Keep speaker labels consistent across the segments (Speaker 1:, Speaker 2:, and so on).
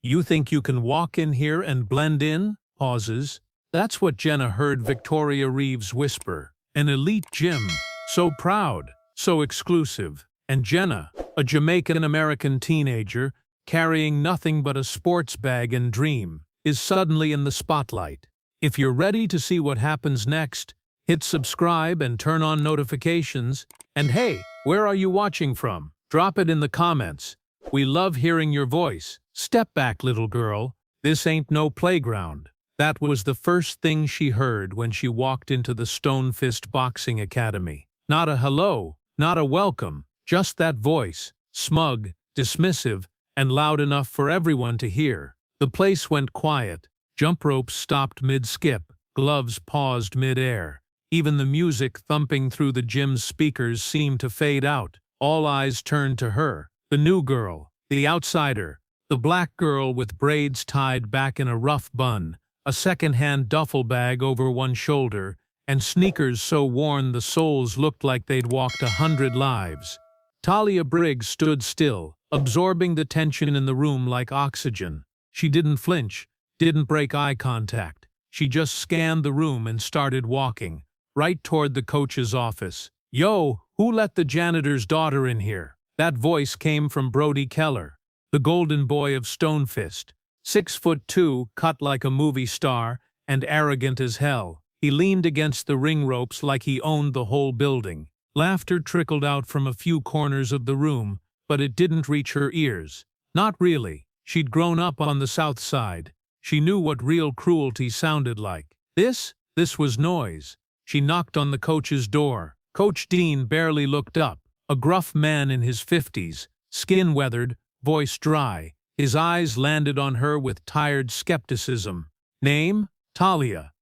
Speaker 1: You think you can walk in here and blend in? Pauses. That's what Jenna heard Victoria Reeves whisper. An elite gym. So proud. So exclusive. And Jenna, a Jamaican-American teenager, carrying nothing but a sports bag and dream, is suddenly in the spotlight. If you're ready to see what happens next, hit subscribe and turn on notifications. And hey, where are you watching from? Drop it in the comments. We love hearing your voice. Step back, little girl. This ain't no playground. That was the first thing she heard when she walked into the Stone Fist Boxing Academy. Not a hello, not a welcome, just that voice, smug, dismissive, and loud enough for everyone to hear. The place went quiet. Jump ropes stopped mid-skip, gloves paused mid-air. Even the music thumping through the gym's speakers seemed to fade out. All eyes turned to her, the new girl, the outsider, the black girl with braids tied back in a rough bun, a second-hand duffel bag over one shoulder, and sneakers so worn the soles looked like they'd walked 100 lives. Talia Briggs stood still, absorbing the tension in the room like oxygen. She didn't flinch, didn't break eye contact. She just scanned the room and started walking, right toward the coach's office. "Yo, who let the janitor's daughter in here?" That voice came from Brody Keller, the golden boy of Stonefist. 6'2", cut like a movie star, and arrogant as hell. He leaned against the ring ropes like he owned the whole building. Laughter trickled out from a few corners of the room, but it didn't reach her ears. Not really. She'd grown up on the South Side. She knew what real cruelty sounded like. This was noise. She knocked on the coach's door. Coach Dean barely looked up. A gruff man in his 50s, skin weathered, voice dry. His eyes landed on her with tired skepticism. Name? Talia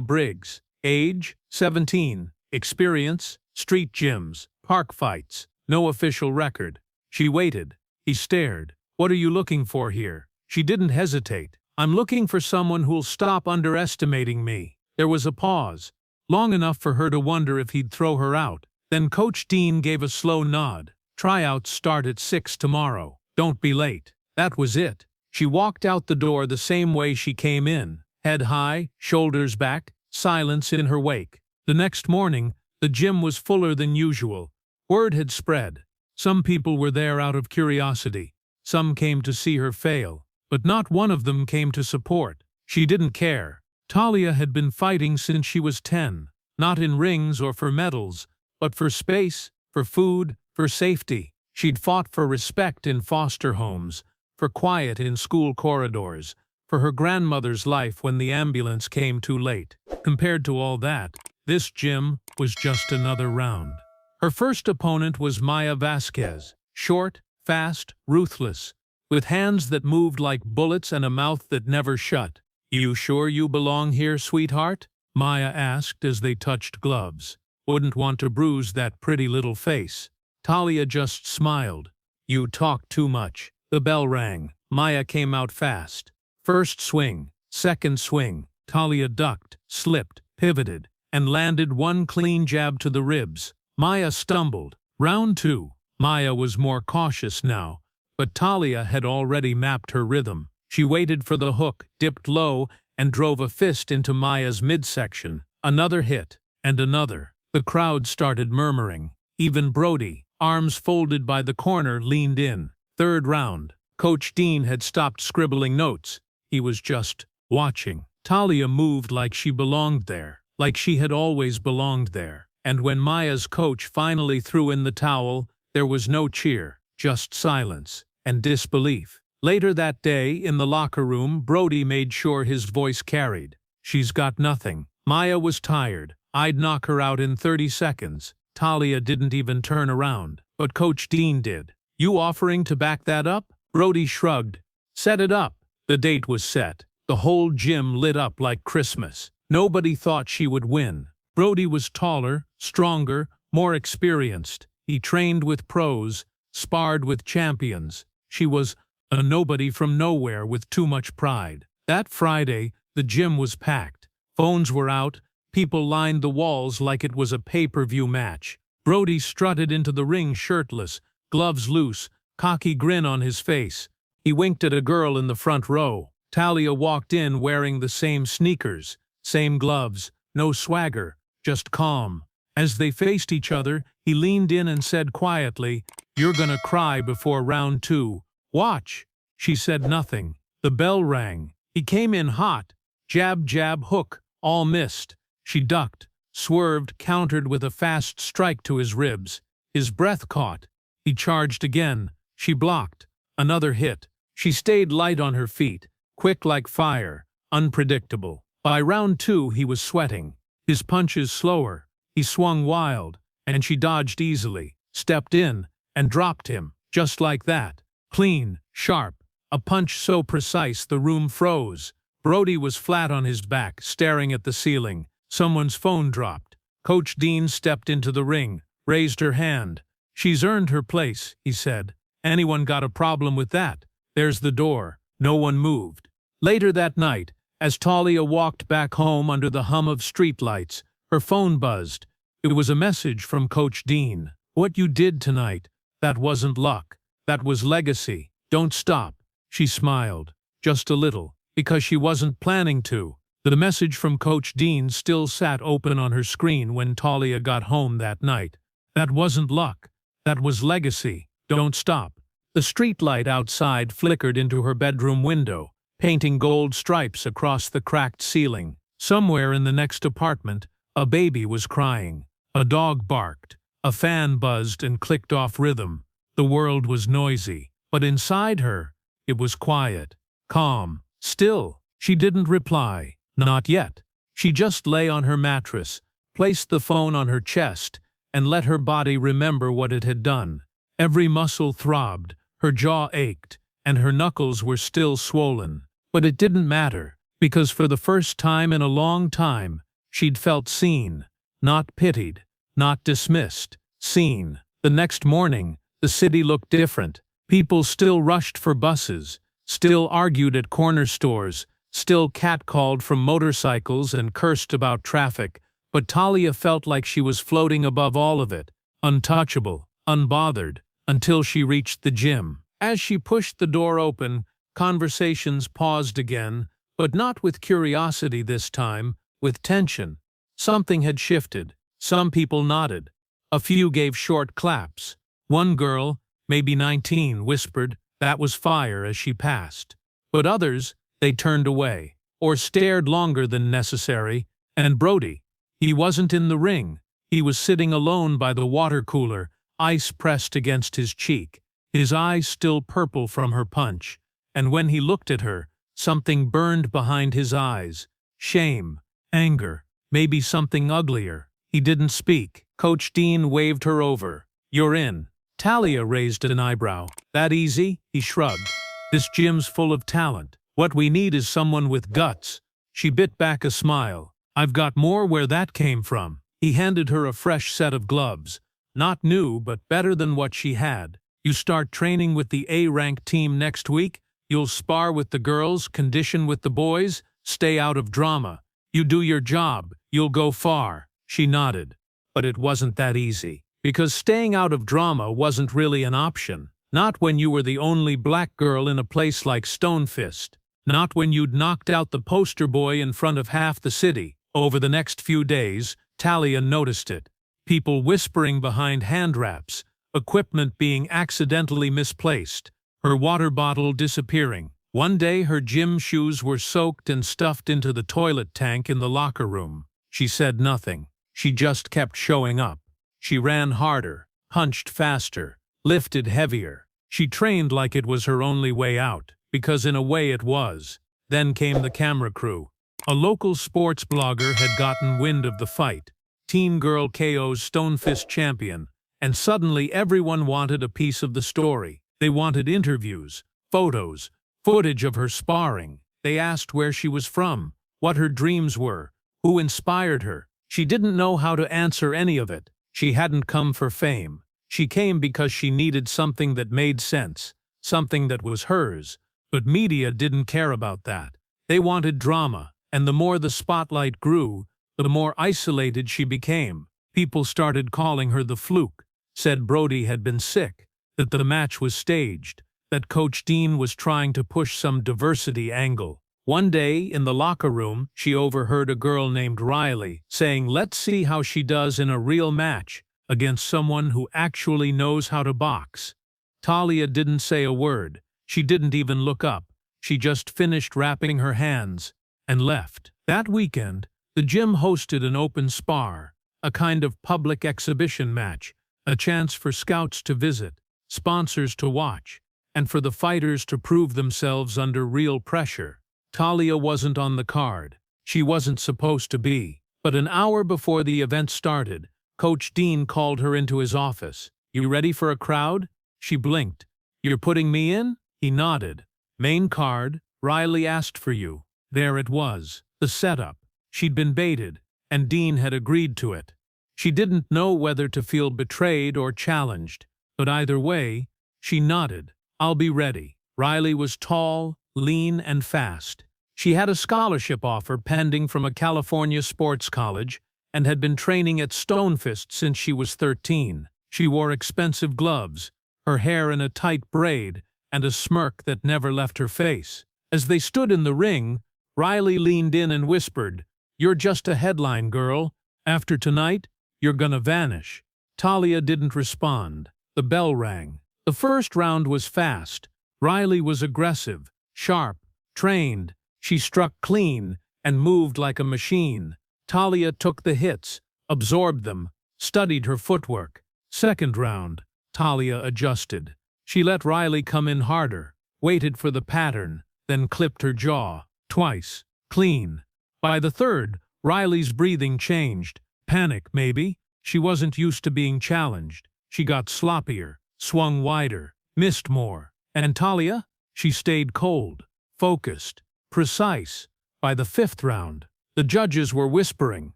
Speaker 1: Briggs. Age? 17. Experience? Street gyms, park fights. No official record. She waited. He stared. "What are you looking for here?" She didn't hesitate. "I'm looking for someone who'll stop underestimating me." There was a pause, long enough for her to wonder if he'd throw her out. Then Coach Dean gave a slow nod. "Tryouts start at 6 tomorrow. Don't be late." That was it. She walked out the door the same way she came in, head high, shoulders back, silence in her wake. The next morning, the gym was fuller than usual. Word had spread. Some people were there out of curiosity. Some came to see her fail. But not one of them came to support. She didn't care. Talia had been fighting since she was 10. Not in rings or for medals, but for space, for food, for safety. She'd fought for respect in foster homes, for quiet in school corridors, for her grandmother's life when the ambulance came too late. Compared to all that, this gym was just another round. Her first opponent was Maya Vasquez, short, fast, ruthless, with hands that moved like bullets and a mouth that never shut. "You sure you belong here, sweetheart?" Maya asked as they touched gloves. "Wouldn't want to bruise that pretty little face." Talia just smiled. "You talk too much." The bell rang. Maya came out fast. First swing, second swing. Talia ducked, slipped, pivoted, and landed one clean jab to the ribs. Maya stumbled. Round 2. Maya was more cautious now, but Talia had already mapped her rhythm. She waited for the hook, dipped low, and drove a fist into Maya's midsection. Another hit, and another. The crowd started murmuring. Even Brody, arms folded by the corner, leaned in. Third round. Coach Dean had stopped scribbling notes. He was just watching. Talia moved like she belonged there, like she had always belonged there. And when Maya's coach finally threw in the towel, there was no cheer, just silence and disbelief. Later that day, in the locker room, Brody made sure his voice carried. "She's got nothing." Maya was tired. "I'd knock her out in 30 seconds. Talia didn't even turn around, but Coach Dean did. "You offering to back that up?" Brody shrugged. "Set it up." The date was set. The whole gym lit up like Christmas. Nobody thought she would win. Brody was taller, stronger, more experienced. He trained with pros, sparred with champions. She was a nobody from nowhere with too much pride. That Friday, the gym was packed. Phones were out. People lined the walls like it was a pay-per-view match. Brody strutted into the ring shirtless, gloves loose, cocky grin on his face. He winked at a girl in the front row. Talia walked in wearing the same sneakers, same gloves, no swagger, just calm. As they faced each other, he leaned in and said quietly, "You're gonna cry before round 2. Watch." She said nothing. The bell rang. He came in hot. Jab, jab, hook, all missed. She ducked, swerved, countered with a fast strike to his ribs. His breath caught. He charged again. She blocked. Another hit. She stayed light on her feet, quick like fire, unpredictable. By round 2 he was sweating. His punches slower. He swung wild, and she dodged easily, stepped in, and dropped him, just like that. Clean, sharp, a punch so precise the room froze. Brody was flat on his back, staring at the ceiling. Someone's phone dropped. Coach Dean stepped into the ring, raised her hand. "She's earned her place," he said. "Anyone got a problem with that? There's the door." No one moved. Later that night, as Talia walked back home under the hum of streetlights, her phone buzzed. It was a message from Coach Dean. "What you did tonight, that wasn't luck. That was legacy. Don't stop." She smiled, just a little, because she wasn't planning to. The message from Coach Dean still sat open on her screen when Talia got home that night. That wasn't luck. That was legacy. Don't stop. The streetlight outside flickered into her bedroom window, painting gold stripes across the cracked ceiling. Somewhere in the next apartment, a baby was crying. A dog barked. A fan buzzed and clicked off rhythm. The world was noisy, but inside her, it was quiet, calm, still. She didn't reply. Not yet. She just lay on her mattress, placed the phone on her chest, and let her body remember what it had done. Every muscle throbbed, her jaw ached, and her knuckles were still swollen. But it didn't matter, because for the first time in a long time, she'd felt seen, not pitied, not dismissed, seen. The next morning, the city looked different. People still rushed for buses, still argued at corner stores, still catcalled from motorcycles and cursed about traffic, but Talia felt like she was floating above all of it, untouchable, unbothered, until she reached the gym. As she pushed the door open, conversations paused again, but not with curiosity this time, with tension. Something had shifted. Some people nodded. A few gave short claps. One girl, maybe 19, whispered, "That was fire," as she passed. But others, they turned away, or stared longer than necessary. And Brody, he wasn't in the ring. He was sitting alone by the water cooler, ice pressed against his cheek, his eyes still purple from her punch. And when he looked at her, something burned behind his eyes. Shame, anger, maybe something uglier. He didn't speak. Coach Dean waved her over. "You're in." Talia raised an eyebrow. "That easy?" He shrugged. "This gym's full of talent. What we need is someone with guts." She bit back a smile. "I've got more where that came from." He handed her a fresh set of gloves. Not new, but better than what she had. "You start training with the A-rank team next week. You'll spar with the girls, condition with the boys, stay out of drama. You do your job, you'll go far." She nodded. But it wasn't that easy. Because staying out of drama wasn't really an option. Not when you were the only black girl in a place like Stonefist. Not when you'd knocked out the poster boy in front of half the city. Over the next few days, Talia noticed it. People whispering behind hand wraps, equipment being accidentally misplaced, her water bottle disappearing. One day her gym shoes were soaked and stuffed into the toilet tank in the locker room. She said nothing. She just kept showing up. She ran harder, punched faster, lifted heavier. She trained like it was her only way out, because in a way it was. Then came the camera crew. A local sports blogger had gotten wind of the fight. Teen Girl KO's Stonefist champion, and suddenly everyone wanted a piece of the story. They wanted interviews, photos, footage of her sparring. They asked where she was from, what her dreams were, who inspired her. She didn't know how to answer any of it. She hadn't come for fame. She came because she needed something that made sense, something that was hers. But media didn't care about that. They wanted drama, and the more the spotlight grew, the more isolated she became. People started calling her the fluke, said Brody had been sick, that the match was staged. that Coach Dean was trying to push some diversity angle. One day, in the locker room, she overheard a girl named Riley saying, "Let's see how she does in a real match against someone who actually knows how to box." Talia didn't say a word. She didn't even look up. She just finished wrapping her hands and left. That weekend, the gym hosted an open spar, a kind of public exhibition match, a chance for scouts to visit, sponsors to watch, and for the fighters to prove themselves under real pressure. Talia wasn't on the card. She wasn't supposed to be. But an hour before the event started, Coach Dean called her into his office. "You ready for a crowd?" She blinked. "You're putting me in?" He nodded. "Main card, Riley asked for you." There it was, the setup. She'd been baited, and Dean had agreed to it. She didn't know whether to feel betrayed or challenged, but either way, she nodded. "I'll be ready." Riley was tall, lean, and fast. She had a scholarship offer pending from a California sports college and had been training at Stonefist since she was 13. She wore expensive gloves, her hair in a tight braid, and a smirk that never left her face. As they stood in the ring, Riley leaned in and whispered, "You're just a headline girl. After tonight, you're gonna vanish." Talia didn't respond. The bell rang. The first round was fast. Riley was aggressive, sharp, trained. She struck clean and moved like a machine. Talia took the hits, absorbed them, studied her footwork. Second round, Talia adjusted. She let Riley come in harder, waited for the pattern, then clipped her jaw. Twice. Clean. By the third, Riley's breathing changed. Panic, maybe? She wasn't used to being challenged. She got sloppier, swung wider, missed more. And Talia? She stayed cold, focused, precise. By the fifth round, the judges were whispering.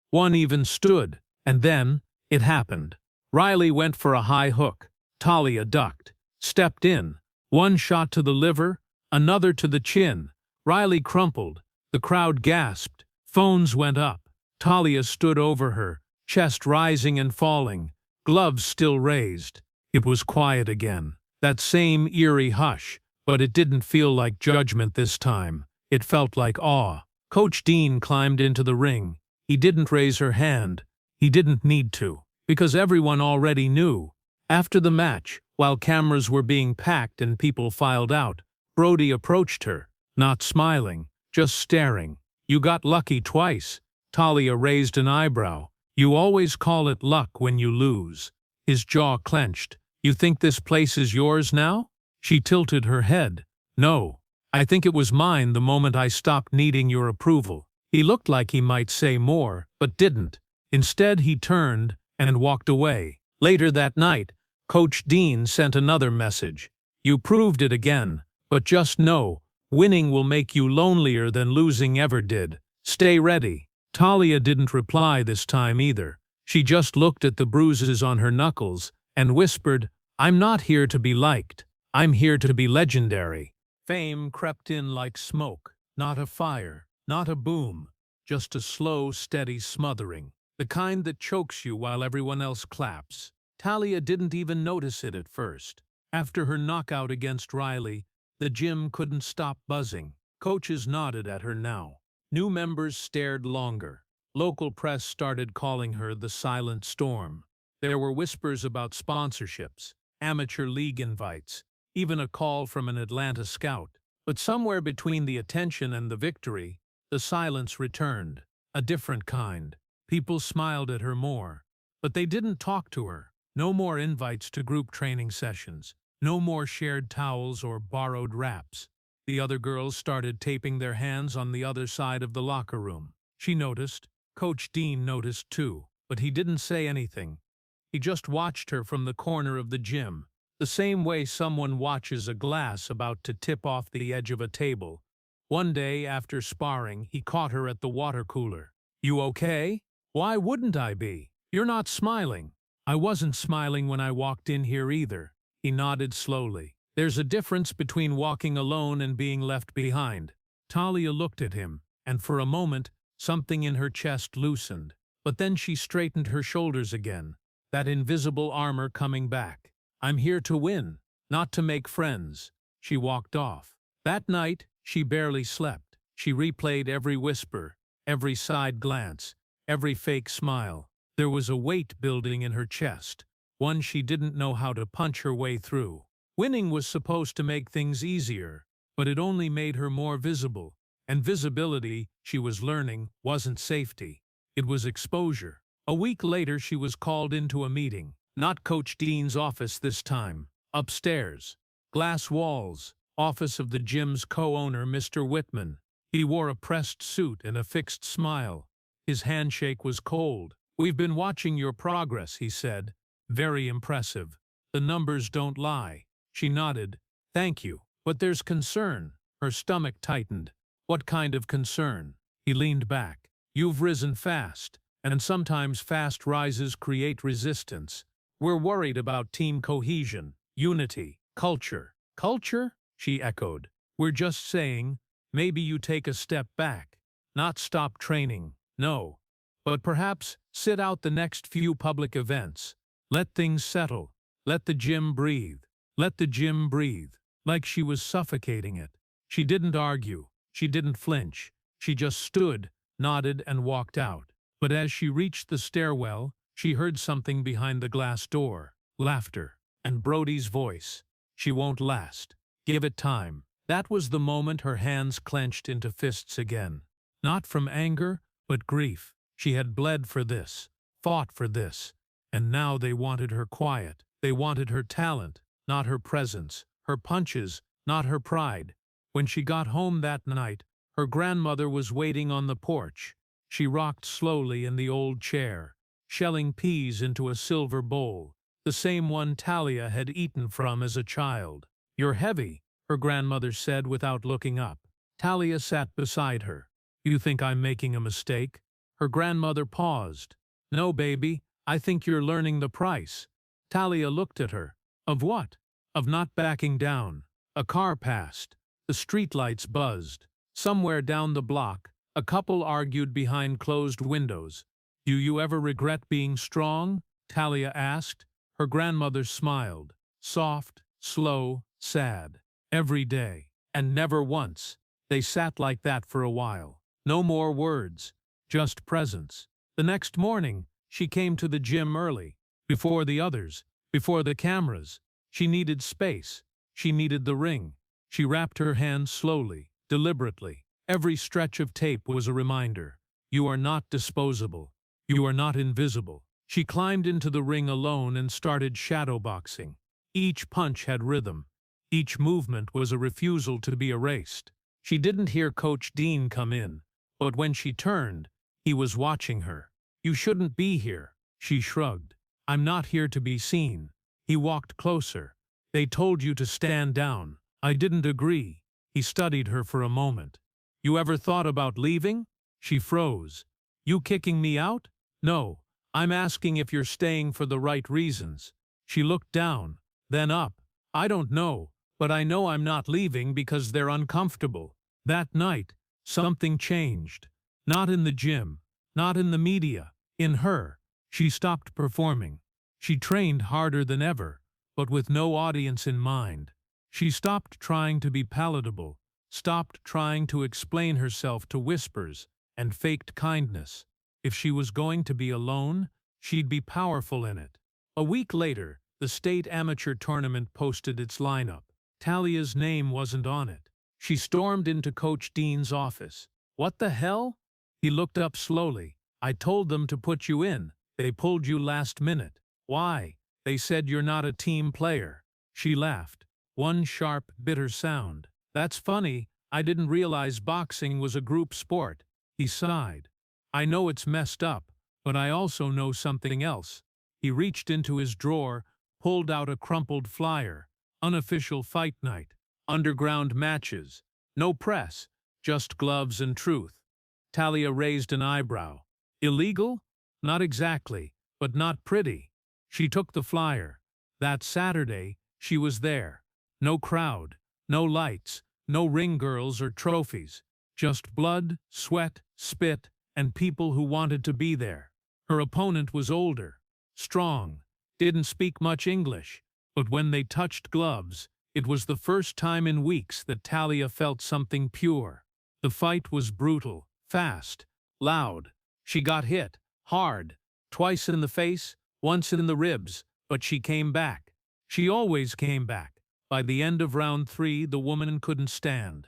Speaker 1: One even stood. And then, it happened. Riley went for a high hook. Talia ducked, stepped in. One shot to the liver, another to the chin. Riley crumpled. The crowd gasped. Phones went up. Talia stood over her, chest rising and falling, gloves still raised. It was quiet again. That same eerie hush, but it didn't feel like judgment this time. It felt like awe. Coach Dean climbed into the ring. He didn't raise her hand. He didn't need to, because everyone already knew. After the match, while cameras were being packed and people filed out, Brody approached her, not smiling, just staring. "You got lucky twice." Talia raised an eyebrow. "You always call it luck when you lose." His jaw clenched. "You think this place is yours now?" She tilted her head. "No. I think it was mine the moment I stopped needing your approval." He looked like he might say more, but didn't. Instead, he turned and walked away. Later that night, Coach Dean sent another message. "You proved it again, but just know, winning will make you lonelier than losing ever did. Stay ready." Talia didn't reply this time either. She just looked at the bruises on her knuckles and whispered, "I'm not here to be liked. I'm here to be legendary." Fame crept in like smoke, not a fire, not a boom, just a slow, steady smothering, the kind that chokes you while everyone else claps. Talia didn't even notice it at first. After her knockout against Riley, the gym couldn't stop buzzing. Coaches nodded at her now. New members stared longer. Local press started calling her the Silent Storm. There were whispers about sponsorships, amateur league invites, even a call from an Atlanta scout. But somewhere between the attention and the victory, the silence returned, a different kind. People smiled at her more, but they didn't talk to her. No more invites to group training sessions, no more shared towels or borrowed wraps. The other girls started taping their hands on the other side of the locker room. She noticed. Coach Dean noticed too, but he didn't say anything. He just watched her from the corner of the gym, the same way someone watches a glass about to tip off the edge of a table. One day, after sparring, he caught her at the water cooler. "You okay?" "Why wouldn't I be? You're not smiling." "I wasn't smiling when I walked in here either." He nodded slowly. "There's a difference between walking alone and being left behind." Talia looked at him, and for a moment, something in her chest loosened. But then she straightened her shoulders again, that invisible armor coming back. "I'm here to win, not to make friends." she walked off. That night, she barely slept. She replayed every whisper, every side glance, every fake smile. There was a weight building in her chest, one she didn't know how to punch her way through. Winning was supposed to make things easier, but it only made her more visible. And visibility, she was learning, wasn't safety. It was exposure. A week later, she was called into a meeting. Not Coach Dean's office this time. Upstairs. Glass walls. Office of the gym's co-owner, Mr. Whitman. He wore a pressed suit and a fixed smile. His handshake was cold. "We've been watching your progress," he said. "Very impressive. The numbers don't lie." She nodded. "Thank you. But there's concern." Her stomach tightened. "What kind of concern?" He leaned back. "You've risen fast, and sometimes fast rises create resistance. We're worried about team cohesion, unity, culture." "Culture?" she echoed. "We're just saying, maybe you take a step back. Not stop training, no. But perhaps sit out the next few public events. Let things settle. Let the gym breathe. Let the gym breathe." Like she was suffocating it. She didn't argue. She didn't flinch. She just stood, nodded, and walked out. But as she reached the stairwell, she heard something behind the glass door. Laughter. And Brody's voice. "She won't last. Give it time." That was the moment her hands clenched into fists again. Not from anger, but grief. She had bled for this, fought for this, and now they wanted her quiet. They wanted her talent, not her presence, her punches, not her pride. When she got home that night, her grandmother was waiting on the porch. She rocked slowly in the old chair, shelling peas into a silver bowl, the same one Talia had eaten from as a child. "You're heavy," her grandmother said without looking up. Talia sat beside her. "You think I'm making a mistake?" Her grandmother paused. "No, baby, I think you're learning the price." Talia looked at her. "Of what?" "Of not backing down." A car passed. The streetlights buzzed. Somewhere down the block, a couple argued behind closed windows. "Do you ever regret being strong?" Talia asked. Her grandmother smiled. Soft, slow, sad. "Every day. And never once." They sat like that for a while. No more words. Just presence. The next morning, she came to the gym early. Before the others. Before the cameras. She needed space. She needed the ring. She wrapped her hands slowly, deliberately. Every stretch of tape was a reminder. You are not disposable. You are not invisible. She climbed into the ring alone and started shadowboxing. Each punch had rhythm. Each movement was a refusal to be erased. She didn't hear Coach Dean come in, but when she turned, he was watching her. "You shouldn't be here." She shrugged. "I'm not here to be seen." He walked closer. "They told you to stand down." "I didn't agree." He studied her for a moment. "You ever thought about leaving?" She froze. "You kicking me out?" "No. I'm asking if you're staying for the right reasons." She looked down, then up. "I don't know, but I know I'm not leaving because they're uncomfortable." That night, something changed. Not in the gym, not in the media, in her. She stopped performing. She trained harder than ever, but with no audience in mind. She stopped trying to be palatable, stopped trying to explain herself to whispers and faked kindness. If she was going to be alone, she'd be powerful in it. A week later, the state amateur tournament posted its lineup. Talia's name wasn't on it. She stormed into Coach Dean's office. "What the hell?" He looked up slowly. "I told them to put you in. They pulled you last minute." "Why?" "They said you're not a team player." She laughed. One sharp, bitter sound. "That's funny. I didn't realize boxing was a group sport." He sighed. "I know it's messed up, but I also know something else." He reached into his drawer, pulled out a crumpled flyer. "Unofficial fight night. Underground matches. No press. Just gloves and truth." Talia raised an eyebrow. "Illegal?" "Not exactly, but not pretty." She took the flyer. That Saturday, she was there. No crowd, no lights, no ring girls or trophies. Just blood, sweat, spit, and people who wanted to be there. Her opponent was older, strong, didn't speak much English, but when they touched gloves, It was the first time in weeks that Talia felt something pure. The fight was brutal, fast, loud. She got hit, hard, twice in the face, once in the ribs, but she came back. She always came back. By the end of round 3, the woman couldn't stand.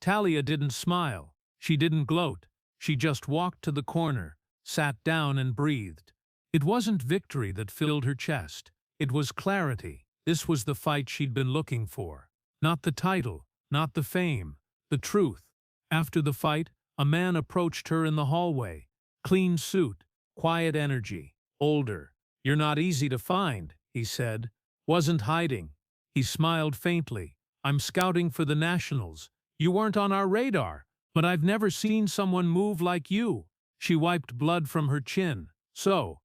Speaker 1: Talia didn't smile. She didn't gloat. She just walked to the corner, sat down and breathed. It wasn't victory that filled her chest. It was clarity. This was the fight she'd been looking for. Not the title, not the fame, the truth. After the fight, a man approached her in the hallway. Clean suit, quiet energy, older. "You're not easy to find," he said. Wasn't hiding. He smiled faintly. "I'm scouting for the Nationals. You weren't on our radar, but I've never seen someone move like you." She wiped blood from her chin. So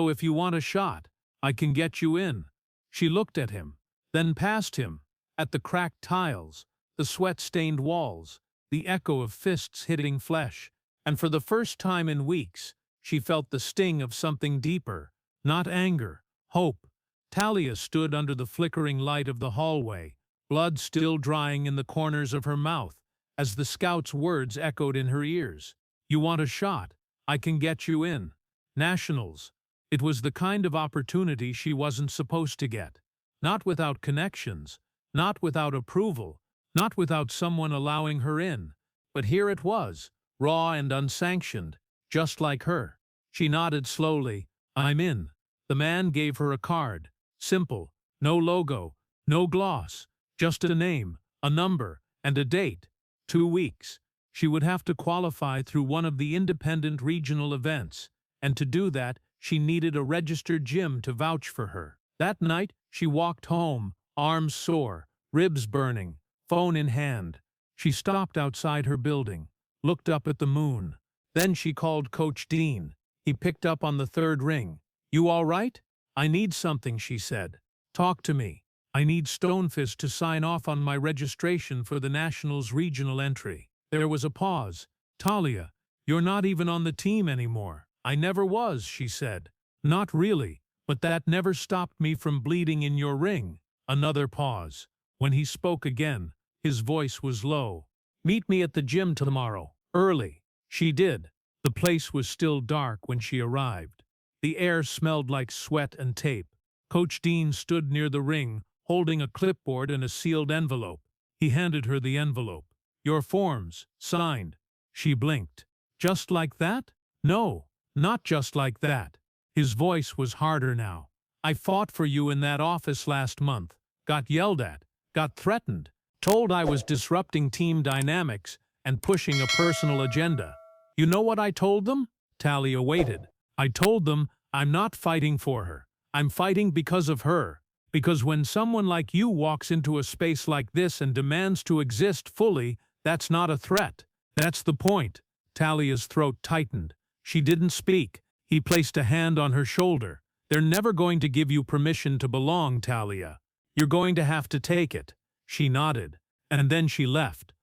Speaker 1: if you want a shot, I can get you in." She looked at him, then past him, at the cracked tiles, the sweat-stained walls, the echo of fists hitting flesh, and for the first time in weeks, she felt the sting of something deeper, not anger, hope. Talia stood under the flickering light of the hallway, blood still drying in the corners of her mouth, as the scout's words echoed in her ears. "You want a shot? I can get you in. Nationals." It was the kind of opportunity she wasn't supposed to get. Not without connections, not without approval, not without someone allowing her in. But here it was, raw and unsanctioned, just like her. She nodded slowly. "I'm in." The man gave her a card. Simple, no logo, no gloss, just a name, a number, and a date. 2 weeks. She would have to qualify through one of the independent regional events, and to do that, she needed a registered gym to vouch for her. That night, she walked home, arms sore, ribs burning, phone in hand. She stopped outside her building, looked up at the moon. Then she called Coach Dean. He picked up on the 3rd ring. "You all right?" "I need something," she said. "Talk to me. I need Stonefist to sign off on my registration for the Nationals regional entry." There was a pause. "Talia, you're not even on the team anymore." "I never was," she said. "Not really, but that never stopped me from bleeding in your ring." Another pause. When he spoke again, his voice was low. "Meet me at the gym tomorrow, early." She did. The place was still dark when she arrived. The air smelled like sweat and tape. Coach Dean stood near the ring, holding a clipboard and a sealed envelope. He handed her the envelope. "Your forms, signed." She blinked. "Just like that?" "No, not just like that." His voice was harder now. "I fought for you in that office last month, got yelled at, got threatened, told I was disrupting team dynamics and pushing a personal agenda. You know what I told them?" Talia waited. "I told them I'm not fighting for her. I'm fighting because of her. Because when someone like you walks into a space like this and demands to exist fully, that's not a threat. That's the point." Talia's throat tightened. She didn't speak. He placed a hand on her shoulder. "They're never going to give you permission to belong, Talia. You're going to have to take it." She nodded, and then she left.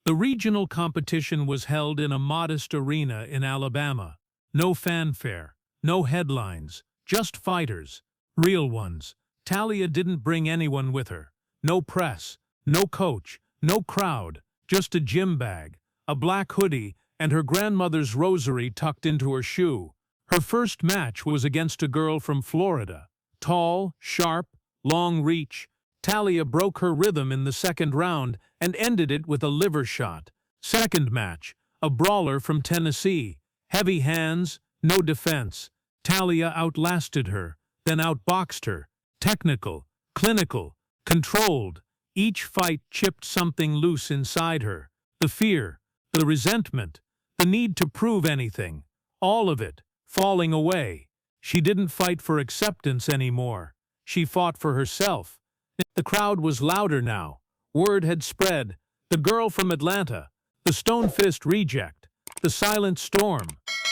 Speaker 1: The regional competition was held in a modest arena in Alabama. No fanfare, no headlines, just fighters, real ones. Talia didn't bring anyone with her. No press, no coach, no crowd, just a gym bag, a black hoodie, and her grandmother's rosary tucked into her shoe. Her first match was against a girl from Florida. Tall, sharp, long reach. Talia broke her rhythm in the 2nd round and ended it with a liver shot. Second match, a brawler from Tennessee. Heavy hands, no defense. Talia outlasted her, then outboxed her. Technical, clinical, controlled. Each fight chipped something loose inside her. The fear, the resentment, the need to prove anything. All of it, falling away. She didn't fight for acceptance anymore. She fought for herself. The crowd was louder now. Word had spread. The girl from Atlanta. The Stonefist reject. The silent storm.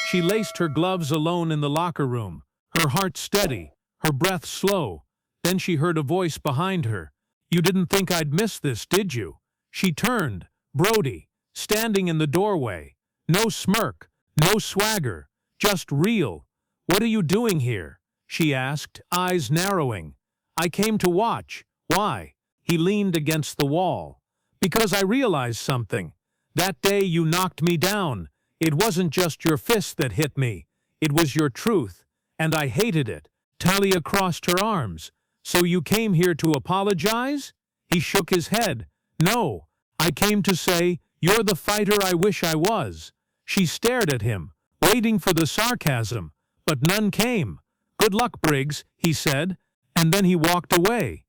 Speaker 1: She laced her gloves alone in the locker room. Her heart steady. Her breath slow. Then she heard a voice behind her. "You didn't think I'd miss this, did you?" She turned. Brody, standing in the doorway. No smirk. No swagger. Just real. "What are you doing here?" she asked, eyes narrowing. "I came to watch." "Why?" He leaned against the wall. Because I realized something. That day you knocked me down. It wasn't just your fist that hit me. It was your truth. And I hated it. Talia crossed her arms. So you came here to apologize? He shook his head. No, I came to say, you're the fighter I wish I was. She stared at him, waiting for the sarcasm, but none came. Good luck, Briggs, he said, and then he walked away.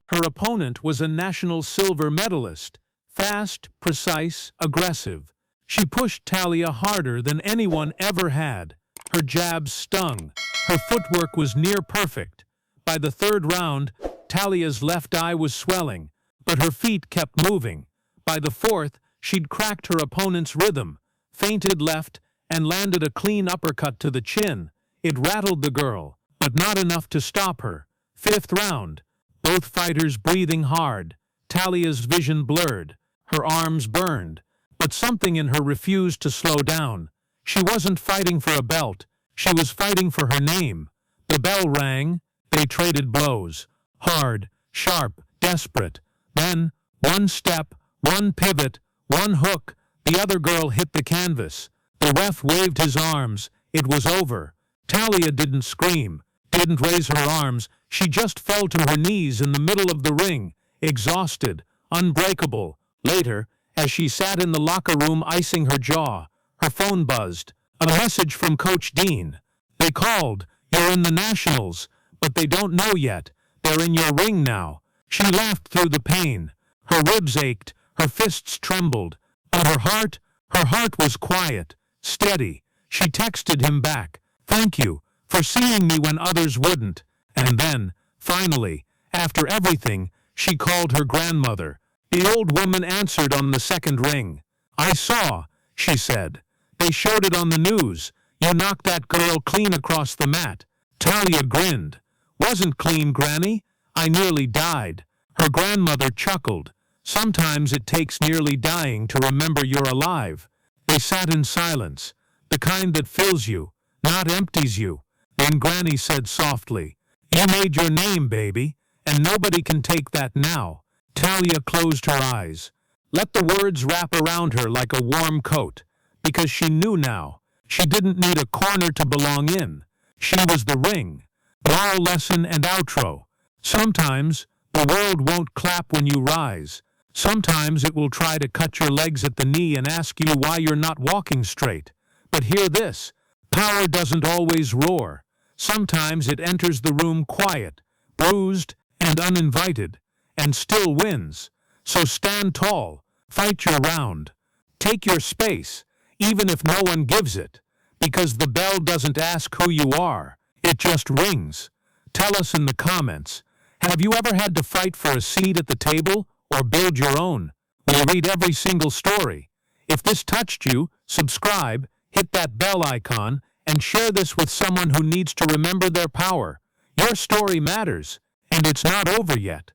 Speaker 1: Her opponent was a national silver medalist, fast, precise, aggressive. She pushed Talia harder than anyone ever had. Her jabs stung. Her footwork was near perfect. By the third round, Talia's left eye was swelling, but her feet kept moving. By the fourth, she'd cracked her opponent's rhythm, feinted left, and landed a clean uppercut to the chin. It rattled the girl, but not enough to stop her. Fifth round, both fighters breathing hard. Talia's vision blurred, her arms burned, but something in her refused to slow down. She wasn't fighting for a belt, she was fighting for her name. The bell rang, they traded blows. Hard, sharp, desperate. Then, one step, one pivot, one hook, the other girl hit the canvas. The ref waved his arms. It was over. Talia didn't scream, didn't raise her arms. She just fell to her knees in the middle of the ring, exhausted, unbreakable. Later, as she sat in the locker room icing her jaw, her phone buzzed. A message from Coach Dean. They called. You're in the Nationals, but they don't know yet. They're in your ring now. She laughed through the pain. Her ribs ached, her fists trembled, but her heart was quiet, steady. She texted him back, "Thank you for seeing me when others wouldn't." And then, finally, after everything, she called her grandmother. The old woman answered on the second ring. "I saw," she said. "They showed it on the news. You knocked that girl clean across the mat." Talia grinned. "Wasn't clean, Granny. I nearly died." Her grandmother chuckled. "Sometimes it takes nearly dying to remember you're alive." They sat in silence, the kind that fills you, not empties you. Then Granny said softly, "You made your name, baby, and nobody can take that now." Talia closed her eyes. Let the words wrap around her like a warm coat, because she knew now. She didn't need a corner to belong in. She was the ring. Moral lesson and outro. Sometimes the world won't clap when you rise. Sometimes it will try to cut your legs at the knee and ask you why you're not walking straight. But hear this, power doesn't always roar. Sometimes it enters the room quiet, bruised and uninvited, and still wins. So stand tall, fight your round, take your space, even if no one gives it, because the bell doesn't ask who you are, it just rings. Tell us in the comments, have you ever had to fight for a seat at the table or build your own? We'll read every single story. If this touched you, subscribe, hit that bell icon, and share this with someone who needs to remember their power. Your story matters, and it's not over yet.